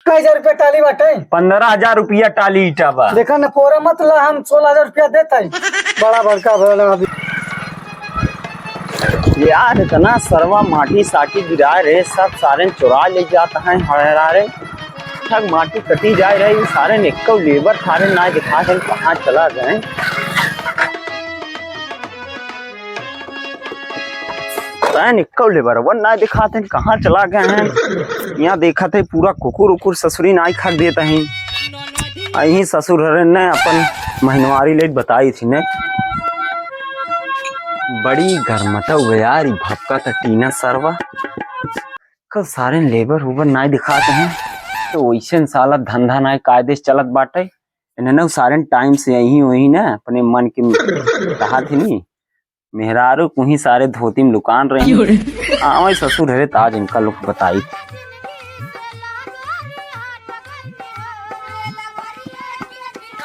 कई हजार रुपया टाली बाटे। 15,000 रुपया टाली ईटा बा। देखा न पोरा मत ला, हम 16,000 रुपया देते। बड़ा बड़का भला अभी यार इतना सरवा माटी साटी गिरा रहे, सब सारे चुरा ले जाता है हरारे। ठग माटी कटी जा रही, सारे निक्को लेबर थारे ना दिखा कर कहाँ चला गए। निक्को लेबर वो ना दिखाते कहाँ चला गए हैं। यहाँ देखा थे पूरा कुकुर उकुर ससुरी नाई खा देता है। यही ससुर ने अपन महीनवारी ले बताई थी ने। बड़ी गर्मता हुआ यार, भपका था टीना सरवा। कल सारे लेबर उबर नाई दिखाते हैं तो वैसे साला धंधा नाई कायदे से चलत बाटे। इन्हें सारे टाइम से यही वही ना अपने मन की कहा थी नी मेहरारू को ही सारे धोती में लुकान रही। आवे ससुर है ताज इनका लोग बताई।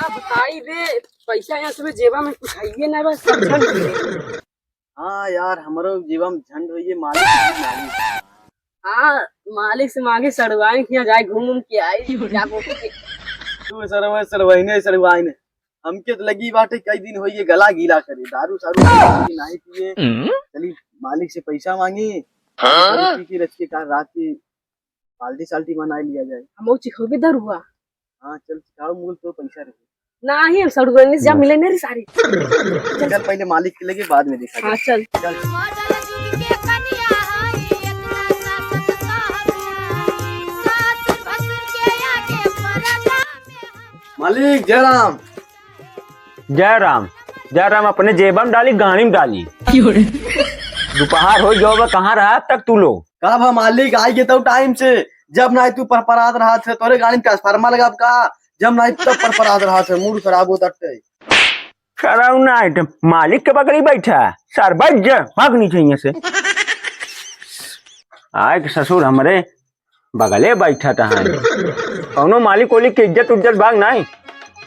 बताई दे पैसा यहाँ सुबह जेबा में कुछ आइए ना बस। हाँ यार हमारो जीवा में झंड हुई है मालिक। हाँ मालिक से मांगे सड़वाए कि यहाँ जाए घूम के आए। तू सरवाइने सरवाइने हमके तो लगी बाटे कई दिन हुई है गला गीला करे, दारू सारू नहीं पिए। चली मालिक से पैसा मांगी की रच के कार रात की पाल्टी साल्टी बना लिया जाए। हम चिखोगे दर हुआ। हाँ चल सिखाओ मूल तो पैसा रहे नहीं सड़वाने से जा मिले नहीं सारी। चल पहले मालिक के लगे बाद में देखा। हाँ चल मालिक जय राम। जय राम जय राम। अपने जेबा में डाली गाड़ी में डाली। दोपहर हो गया कहाँ रहा तक तू लोग। कब मालिक आई गए तो टाइम से, जब ना तू परपरात रहा थे तोरे गाड़ी में ट्रांसफार्मर लगा का, जब ना तब परपरात रहा थे मूड खराब होता टे। कराऊ ना मालिक के बगल ही बैठा सर बैठ जा भाग नहीं चाहिए से। आए ससुर हमारे बगले बैठा था। कौनो मालिक ओलिक के इज्जत उज्जत भाग नहीं।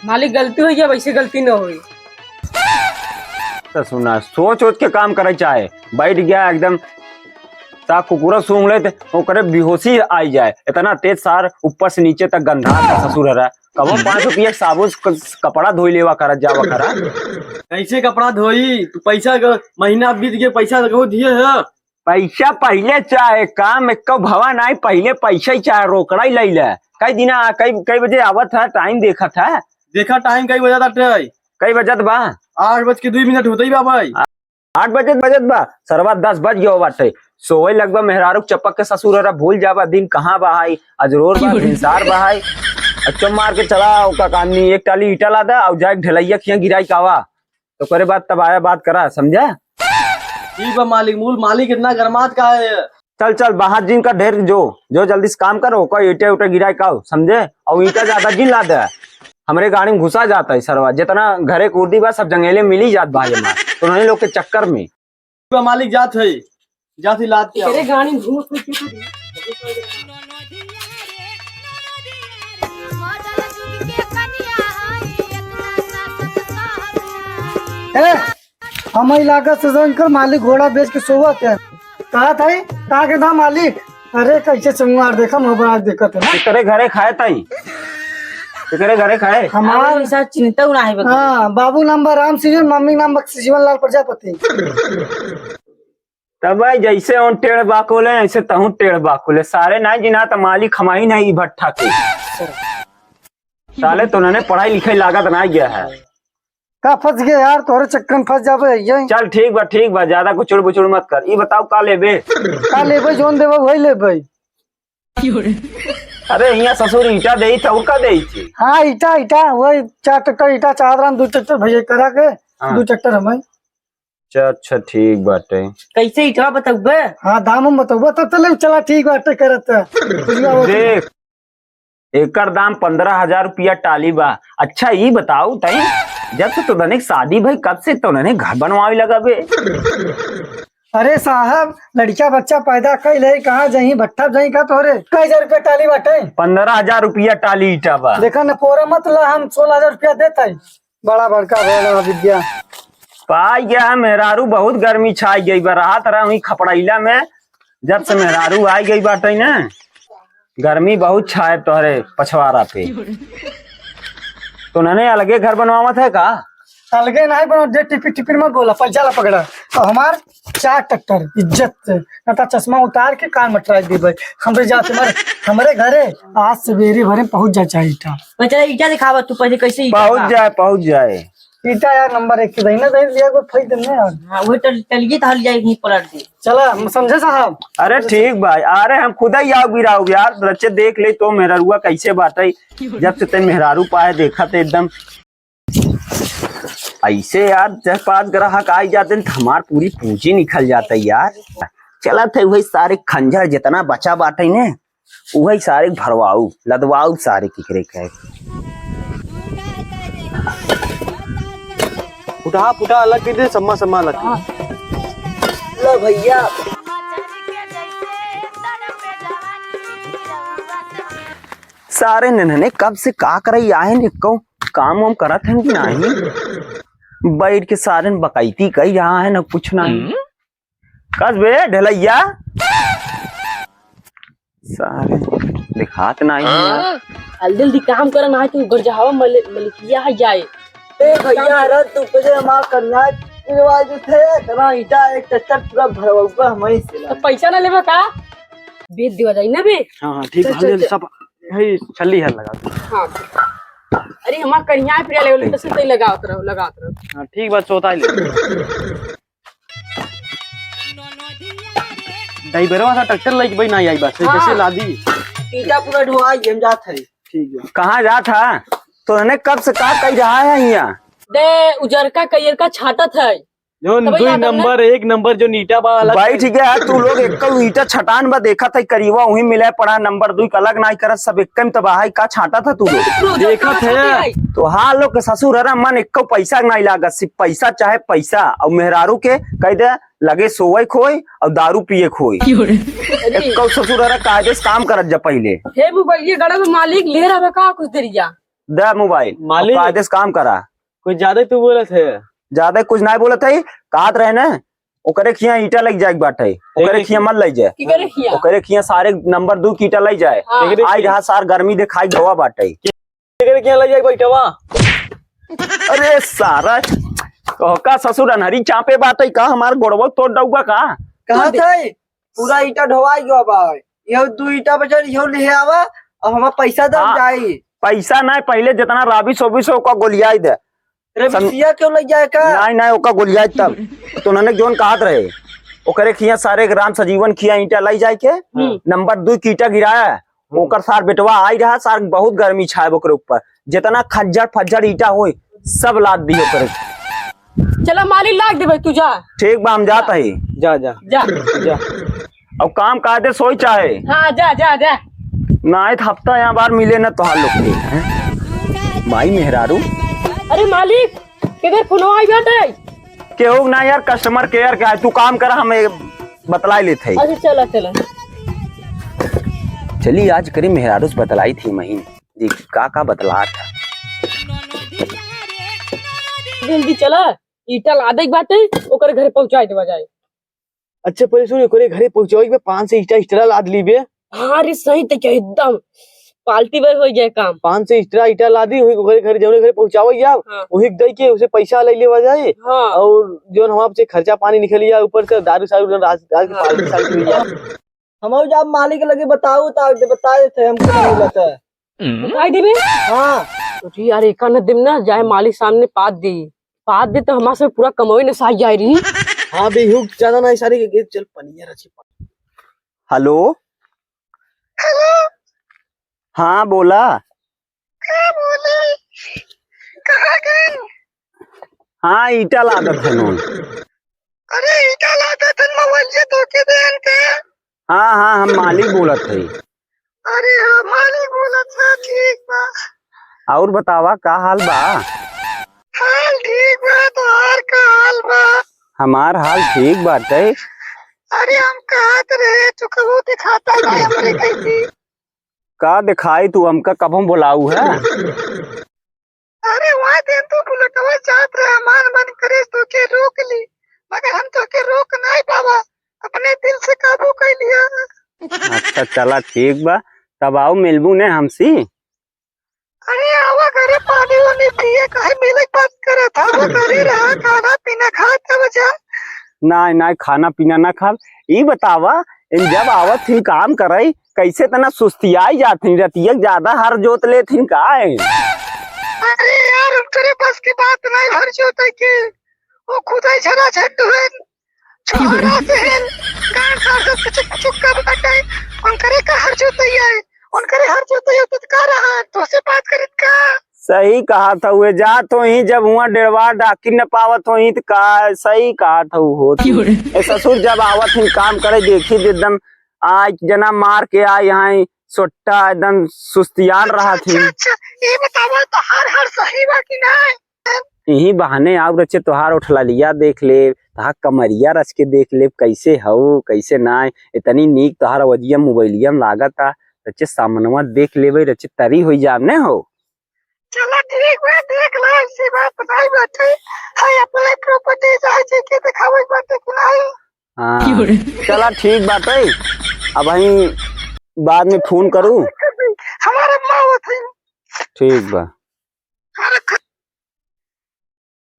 मालिक गलती हुई या वैसे गलती न हुई। तो सुना सोच सोच के काम करे चाहे। बैठ गया एकदम ता कुकुरा सूंघ ले तो करे बेहोशी आई जाए। इतना तेज सार ऊपर से नीचे तक गंधा ससुर रहा। कब 5 रुपया साबुन कपड़ा धोई लेवा करा जावा करा। कैसे कपड़ा धोई तू, पैसा महीना बीत गया पैसा दिए है। पैसा पहले चाहे काम एक भवा नहीं, पहले पैसा ही चाहे रोकड़ा ही ले ले। कई दिन कई बजे आवत था टाइम देखा था। देखा टाइम कई बजे था, कई बजत बा 8:02 होते ही बा भाई। 8 बजत बा सरवा 10 बज गयो बाटे। सोए लगभग मेहरारू चपक के ससुर रहा भूल जावा दिन कहाँ बहाई अजरोर बा भिनसार बहाई। अच्छा मार के चला का काम नहीं, एक टाली ईटा ला दा और जाए ढलैया खिया गिराई कावा तो करे बात तब आया बात करा समझा। ठीक बा मालिक, मूल मालिक इतना गरमात का है। चल चल बाहर जिन का ढेर जो जल्दी से काम करो कोई ईटे उटे गिराई काओ समझे। और ईटा ज्यादा जिन ला दे हमारे गाड़ी में घुसा जाता है सरवा। जितना घरे कुर्दी बा सब जंगले मिल ही जात भाई तो उन्होंने लोग के चक्कर में मालिक जात है लाद के तेरे गाड़ी में घूम हम इलाका से जानकर मालिक घोड़ा बेच के सोवत है। कहा था कहा के था मालिक। अरे कैसे चंगुआर देखा मोबाइल देखत है। तेरे घरे खाए ताई तेरे घरे खाए हमारे साथ चिंता उड़ा है। हाँ बाबू नाम राम सीजन, मम्मी नाम जीवन लाल प्रजापति। तब भाई जैसे उन टेढ़ बाकुले ऐसे तहु टेढ़ बाकुले सारे नहीं जिना तो मालिक हमारी नहीं भट्ठा के साले तो उन्होंने पढ़ाई लिखाई लागत ना गया है। का फंस गया यार तोरे चक्कर में फंस जाबे। चल ठीक बा ज्यादा कुचुड़ बुचुड़ मत कर। ये बताओ का लेबे जोन देबे वही लेबे। अरे यहाँ ससुर ईटा दे था उनका दे थी। हाँ ईटा वही 4 ट्रैक्टर ईटा चाह 2 ट्रैक्टर भैया करा के 2 ट्रैक्टर हमें। अच्छा ठीक बाटे। कैसे ईटा बताबे। हाँ दाम बताबो तब चले चला ठीक बाटे करत। देख एकर दाम 15,000 रुपया टाली बा। अच्छा ये बताओ तई जब से तो शादी भाई कब से तो घर बनवावे लगा बे। अरे साहब लड़का बच्चा पैदा कई ले कहाँ जाही भट्ठा जाही का तोरे कई हजार रुपया टाली बाटे। 15,000 रुपया टाली ईटा बा। देखा न पोरा मत ला, हम 16,000 रुपया देते। बड़ा बड़का भला विद्या पाई गया। मेहरारू बहुत गर्मी छाई गई बा। राहत रहा हुई खपड़ैला में जब से मेहरारू आई गई बाटे ना गर्मी बहुत छाए तोहरे पछवाड़ा पे। तो नने अलगे घर बनवावत है का? अलगे नहीं बनो, जे टिपी टिपी मत बोला, पैसा ला पकड़ा। तो हमार 4 ट्रैक्टर इज्जत से न तो चश्मा उतार के कान में ट्राई दी भाई। हमरे जाते हमारे घरे आज सवेरे भरे पहुंच जाए चाहिए ईटा। चला ईटा दिखावा तू पहले कैसे पहुंच जाए। ईटा यार नंबर 1 के दहीना दही लिया कोई फायदा नहीं यार। हाँ वही टलिए तो हल जाएगी पलट दे। चला समझे साहब। अरे ठीक भाई, अरे हम खुदा ही आओ गिराओ यार। बच्चे देख ले तो मेहरारुआ कैसे बाटे। जब से ते मेहरारू पाए देखा तो एकदम ऐसे यार। 4-5 ग्राहक आ जाते तो हमार पूरी पूंजी निकल जाता यार। चला थे वही सारे खंजर जितना बचा बाटे ने वही सारे भरवाऊ लदवाऊ सारे किकरे कहे। फुटा अलग कर दे, सम्मा अलग कर लो भैया। सारे नन्हे कब से का करई आए ने को काम वाम करत हैं कि नहीं। बैठ के सारे बकैती कही रहा है ना कुछ नहीं। कस बे ढलैया सारे दिखात नहीं यार। जल्दी काम करना है तू गरजावा मलिकिया है जाए। ए भैया अरे तू पहले मां कन्या रिवाज थे करा ईटा एक ट्रैक्टर पूरा भरवा हमारी से। तो पैसा ना लेबा का बेच दिया जाए ना बे। हाँ ठीक है, सब यही छल्ली है लगा। हाँ अरे हमार कन्या फिर ले तो से लगावत रहो। हाँ ठीक बात सोता ही ले। दही बेरवा सा ट्रैक्टर लेके भाई नहीं आई बस कैसे ला दी। ईटा पूरा ढोआ हम जात है। ठीक है। कहाँ जा था तो ने कब से का कही रहा है यहाँ। दे उजरका कइयर का छाटत है जो तब दो याद नंबर एक नंबर जो नीटा वाला भाई ठीक है। तू लोग एक ईटा छटान बा देखा था करीबा वही मिले पड़ा। नंबर 2 अलग नहीं करत सब एक तबाही का छाटा था तू लोग देखा थे। तो हाँ लोग के ससुर अरे मन एक पैसा नहीं लागत। सिर्फ पैसा चाहे पैसा और मेहरारू के कह दे लगे सोए खोई और दारू पिए खोई। एक ससुर अरे कायदे से काम करत जा पहले। हे मोबाइल ये गड़ा में मालिक ले रहा का कुछ देर जा दे मोबाइल मालिक कायदे से काम करा। कोई ज्यादा तू बोला थे। ज्यादा कुछ नहीं बोलत है। कहत रहे ना ओकरे खिया ईटा लग जाए बाटे। ओकरे खिया मत ले जाए। की करे खिया ओकरे खिया सारे नंबर 2 ईटा लग जाए। आई रहा सार गर्मी दिखाई गवा बाटे। क्या लग जाए बैठवा। अरे सारा का ससुर अनहरी चापे बाटे का हमार गोड़वा तोड़ दऊगा का। कहां थे पूरा ईटा ढोवा गयो बा। यो 2 ईटा बचल यो ले आवा और हमार पैसा दम हाँ। जाई। पैसा नहीं पहले जितना राबिस होबिस ओका गोलियाई दे। रे बिटिया क्यों लग जाए का। नहीं ओका गोलियाई तब तो उन्होंने जोन कहत रहे ओकरे खिया सारे ग्राम सजीवन खिया ईटा लाई जाए के नंबर 2 ईटा गिराया। ओकर सार बेटवा आई रहा सार बहुत गर्मी छाए ओकरे ऊपर जितना खज्जर फज्जर ईटा होई सब लाद दी ओकरे। चला मालिक लाग दे भाई तू जा। ठीक बा हम जाता ही। जा जा जा जा। अब काम कायदे सोई चाहे हाँ जा जा जा। नाइट हफ्ता यहाँ बार मिले ना तोहार लोग के हैं? माई मेहरारू अरे मालिक किधर फोनवा आई बाटे। केहू ना यार कस्टमर केयर के तू काम कर हमें बतलाई लेते है। अच्छा चला चली आज करे मेहरारू से बतलाई थी महीन जी का बतला था। जल्दी चला ईटा लादे के बाटे ओकर घरे पहुंचाए देवा जाए। अच्छा पहले सुन करे घरे पहुंचाओ 5 से ईटा लाद लीबे। हाँ अरे सही तो क्या एकदम पाल्टी बार हो जाए काम। 5 से ईटा लादी वही घरे जौने घरे पहुंचाओ यार। हाँ। वही दे के उसे पैसा ले लेवा जाए। हाँ। और जो हमारे से खर्चा पानी निकल जाए ऊपर से दारू सारू रात की पार्टी सारी हम जब मालिक लगे बताओ तो बता देते हमको नहीं मिलता है। बताई देबे। हाँ तो ठीक यार एक न दिन ना जाए मालिक सामने पात दे तो हमारे से पूरा कमाई न साथ जाए रही। हाँ बेहुक ज्यादा ना सारी के चल पनिया रची। हेलो हाँ बोला। कहाँ गए? हाँ ईटा लागत है नोन। अरे ईटा लाते थे मोबाइल से धोखे देन के। हाँ हम मालिक बोलत है। अरे हाँ मालिक बोला था ठीक बा। और बतावा का हाल बा। हाल ठीक बा तो हार का हाल बा। हमार हाल ठीक बाटे। अरे हम कहत रहे तो कबू दिखाता नहीं हमरे कैसी। का दिखाई तू हमका कब हम बुलाऊ है। अरे वहाँ दिन तो बुलटवा चाहत रहे हमार मन करे तो के रोक ली मगर हम तो के रोक नहीं पावा अपने दिल से काबू कर लिया। अच्छा चला ठीक बा तब आओ मिलबू ने हमसी। अरे आवा घरे पानी वानी पिए काहे मिले बात करे था वो घरे रहा खाना पीना खा तब जा। ना ना खाना पीना ना खा। ई बतावा इन जब आवत थी काम करई कैसे तना सुस्तियाई जाती रतिया ज्यादा हर जोत ले थी का है? अरे यार तेरे बस की बात नहीं हर जोते के वो खुद ही झरा झट हुए छोरा से गांड सार से चुक कर बताए उन करे का हर जोते है उन करे हर जोते है तो का रहा तो से बात करे का। सही कहा था हुए जा तो ही जब हुआ डेढ़वा डाकी न पावत हो तो का सही कहा था हो ससुर जब आवत ही काम करे देखी एकदम आज जना मार के आ यहाँ सोटा एकदम सुस्तियान रहा थी। अच्छा ये बतावा तो हर सही बा कि नहीं? यही बहाने आव रचे तोहार उठला लिया देख ले तहा कमरिया रच के देख ले कैसे हो कैसे ना इतनी नीक तोहार वजिया मोबाइलिया में लागता रचे सामनवा देख लेवे रचे तरी हो जामने हो। चला ठीक है देख लो ऐसी बात नहीं बाटे है अपने प्रॉपर्टी जाए छे के दिखावे बाटे कि नहीं। हाँ चला ठीक बात है अब वही बाद में फोन करूँ। हमारे माँ थी ठीक बा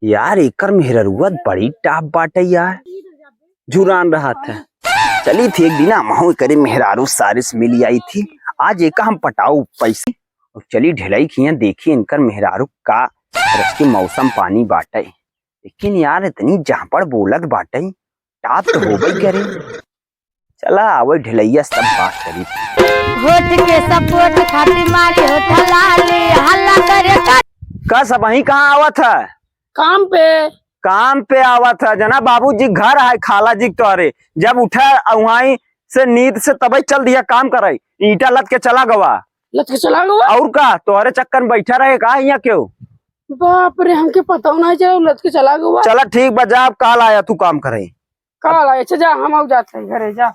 यार एकर मेहरुआ बड़ी टाप बाटे यार झुरान रहा था। चली थी एक दिन महू करे मेहरारू सारिस मिली आई थी आज एक हम पटाऊ पैसे और चली ढिलाई खिया देखी इनकर मेहरारू का रस के मौसम पानी बाटे लेकिन यार इतनी जहापड़ बोलत बाटे टाप तो हो गई करे। चला आवे ढिलैया सब बात करी होठ के सपोर्ट खातिर मारे होठ लाले हल्ला करे का सब वही कहाँ आवा था? काम पे आवा था जना बाबूजी घर है खाला जी तोरे जब उठा वहीं से नींद से तब चल दिया काम करे ईटा लद के चला गवा और का तोहरे चक्कर में बैठा रहे का यहाँ क्यों? बाप रे हमके पता नहीं चला लत के चला गया। चला ठीक बजा काल आया तू काम करे काल आया जा हम जाते घरे जा।